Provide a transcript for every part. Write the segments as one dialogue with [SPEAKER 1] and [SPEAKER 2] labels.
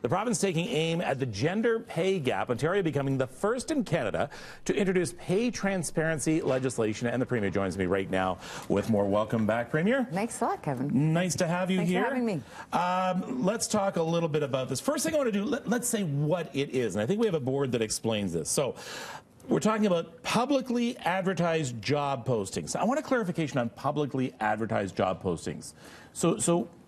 [SPEAKER 1] The province taking aim at the gender pay gap, Ontario becoming the first in Canada to introduce pay transparency legislation. And the Premier joins me right now with more. Welcome back, Premier.
[SPEAKER 2] Thanks a lot, Kevin.
[SPEAKER 1] Nice to have you here.
[SPEAKER 2] Thanks for having me.
[SPEAKER 1] Let's talk a little bit about this. First thing I want to do, let's say what it is. And I think we have a board that explains this. So we're talking about publicly advertised job postings. I want a clarification on publicly advertised job postings.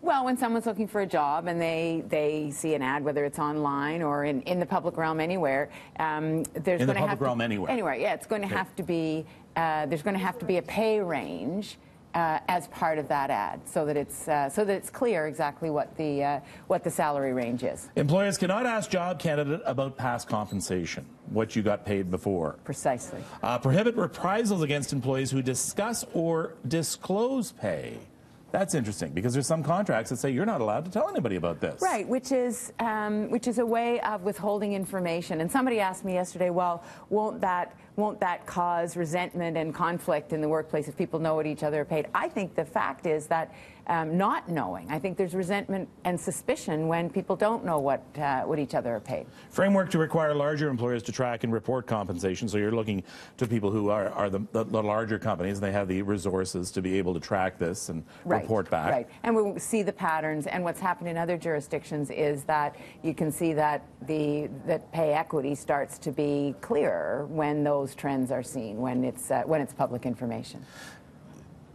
[SPEAKER 2] Well, when someone's looking for a job and they see an ad, whether it's online or in the public realm anywhere, there's going to have to anywhere. Yeah, it's going to have to be there's going to have to be a pay range as part of that ad, so that it's clear exactly what the salary range is.
[SPEAKER 1] Employers cannot ask job candidate about past compensation, what you got paid before.
[SPEAKER 2] Precisely.
[SPEAKER 1] Prohibit reprisals against employees who discuss or disclose pay. That's interesting, because there's some contracts that say you're not allowed to tell anybody about this.
[SPEAKER 2] Right, which is a way of withholding information. And somebody asked me yesterday, well, won't that cause resentment and conflict in the workplace if people know what each other are paid? I think the fact is that not knowing, I think there's resentment and suspicion when people don't know what each other are paid.
[SPEAKER 1] Framework to require larger employers to track and report compensation. So you're looking to people who are the larger companies, and they have the resources to be able to track this and report back.
[SPEAKER 2] Right, and we see the patterns. And what's happened in other jurisdictions is that you can see that that pay equity starts to be clearer when those trends are seen, when it's public information.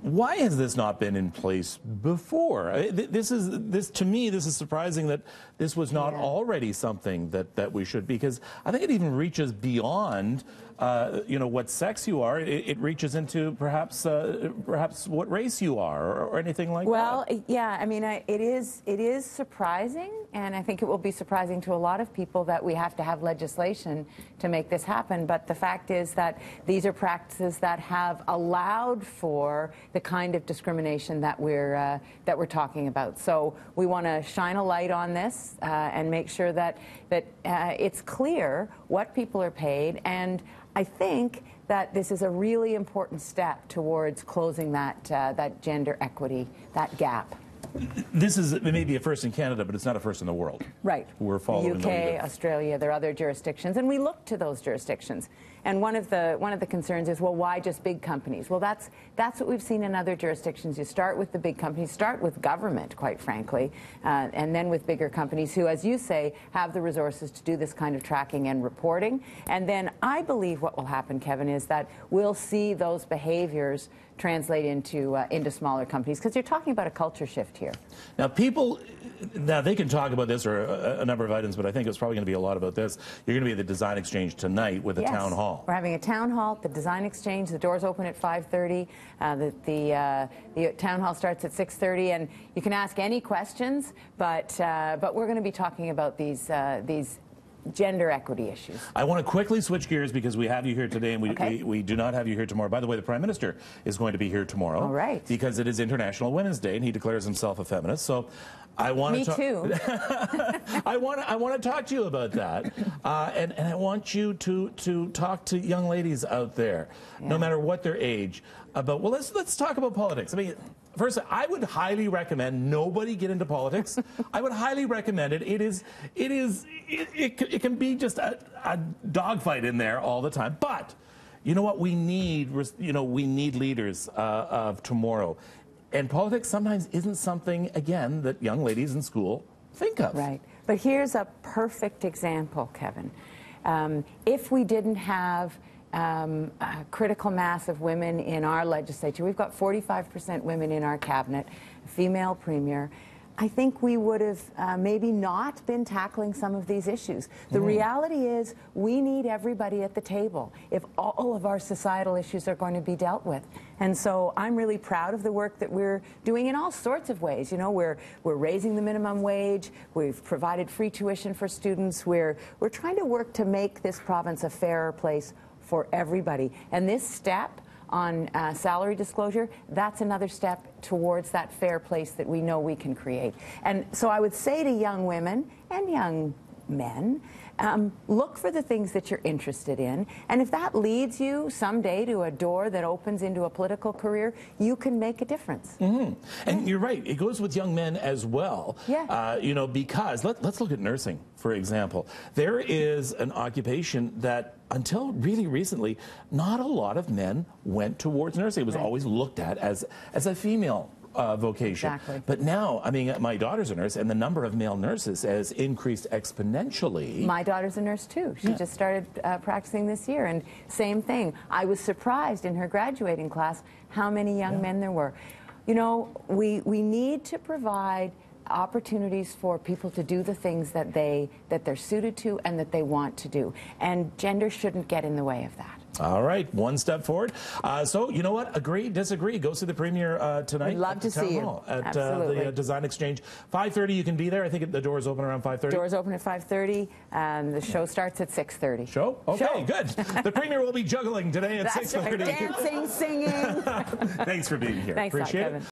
[SPEAKER 1] Why has this not been in place before? To me, this is surprising that this was not already something that we should, because I think it even reaches beyond what sex you are. It reaches into perhaps what race you are, or anything like that.
[SPEAKER 2] Well, yeah, I mean, it is surprising, and I think it will be surprising to a lot of people that we have to have legislation to make this happen. But the fact is that these are practices that have allowed for the kind of discrimination that we're talking about. So we want to shine a light on this and make sure that it's clear what people are paid. And I think that this is a really important step towards closing that gender equity, that gap.
[SPEAKER 1] This is maybe a first in Canada, but it's not a first in the world.
[SPEAKER 2] Right.
[SPEAKER 1] We're following
[SPEAKER 2] the UK, Australia, there are other jurisdictions, and we look to those jurisdictions. And one of the concerns is, well, why just big companies? Well, that's what we've seen in other jurisdictions. You start with the big companies, start with government, quite frankly, and then with bigger companies who, as you say, have the resources to do this kind of tracking and reporting. And then I believe what will happen, Kevin, is that we'll see those behaviors translate into smaller companies, because you're talking about a culture shift here.
[SPEAKER 1] Now, they can talk about this or a number of items, but I think it's probably going to be a lot about this. You're going to be at the Design Exchange tonight with a town hall.
[SPEAKER 2] We're having a town hall at the Design Exchange. The doors open at 5:30. The town hall starts at 6:30, and you can ask any questions. But we're going to be talking about these gender equity issues.
[SPEAKER 1] I want to quickly switch gears, because we have you here today, and we do not have you here tomorrow. By the way, the Prime Minister is going to be here tomorrow.
[SPEAKER 2] All right.
[SPEAKER 1] Because it is International Women's Day, and he declares himself a feminist. So I want
[SPEAKER 2] Me too.
[SPEAKER 1] I want to talk to you about that, and I want you to talk to young ladies out there, no matter what their age, about, well, let's talk about politics. I mean, first, I would highly recommend nobody get into politics. I would highly recommend it. It can be just a dogfight in there all the time. But you know what? We need leaders of tomorrow. And politics sometimes isn't something, again, that young ladies in school think of.
[SPEAKER 2] Right. But here's a perfect example, Kevin. If we didn't have a critical mass of women in our legislature, we've got 45% women in our cabinet, a female premier, I think we would have maybe not been tackling some of these issues. The reality is we need everybody at the table if all of our societal issues are going to be dealt with. And so I'm really proud of the work that we're doing in all sorts of ways. You know, we're raising the minimum wage. We've provided free tuition for students. We're trying to work to make this province a fairer place for everybody. And this step on salary disclosure, that's another step towards that fair place that we know we can create. And so I would say to young women and young men. Look for the things that you're interested in, and if that leads you someday to a door that opens into a political career, you can make a difference.
[SPEAKER 1] And you're right, it goes with young men as well.
[SPEAKER 2] Yeah.
[SPEAKER 1] You know, because let's look at nursing, for example. There is an occupation that until really recently, not a lot of men went towards nursing. It was always looked at as a female vocation.
[SPEAKER 2] Exactly.
[SPEAKER 1] But now, I mean, my daughter's a nurse, and the number of male nurses has increased exponentially.
[SPEAKER 2] My daughter's a nurse too. She just started practicing this year, and same thing. I was surprised in her graduating class how many young men there were. You know, we need to provide opportunities for people to do the things that they're suited to and that they want to do, and gender shouldn't get in the way of that.
[SPEAKER 1] All right, one step forward. So, you know what? Agree, disagree. Go see the Premier tonight.
[SPEAKER 2] We'd love to see you.
[SPEAKER 1] At
[SPEAKER 2] Absolutely.
[SPEAKER 1] the Design Exchange. 5:30, you can be there. I think the doors open around 5:30.
[SPEAKER 2] Doors open at 5:30, and the show starts at 6:30.
[SPEAKER 1] Show? Okay, good. The Premier will be juggling today at 6:30.
[SPEAKER 2] Right. Dancing, singing.
[SPEAKER 1] Thanks for being here.
[SPEAKER 2] Thanks,
[SPEAKER 1] Appreciate it.
[SPEAKER 2] Kevin.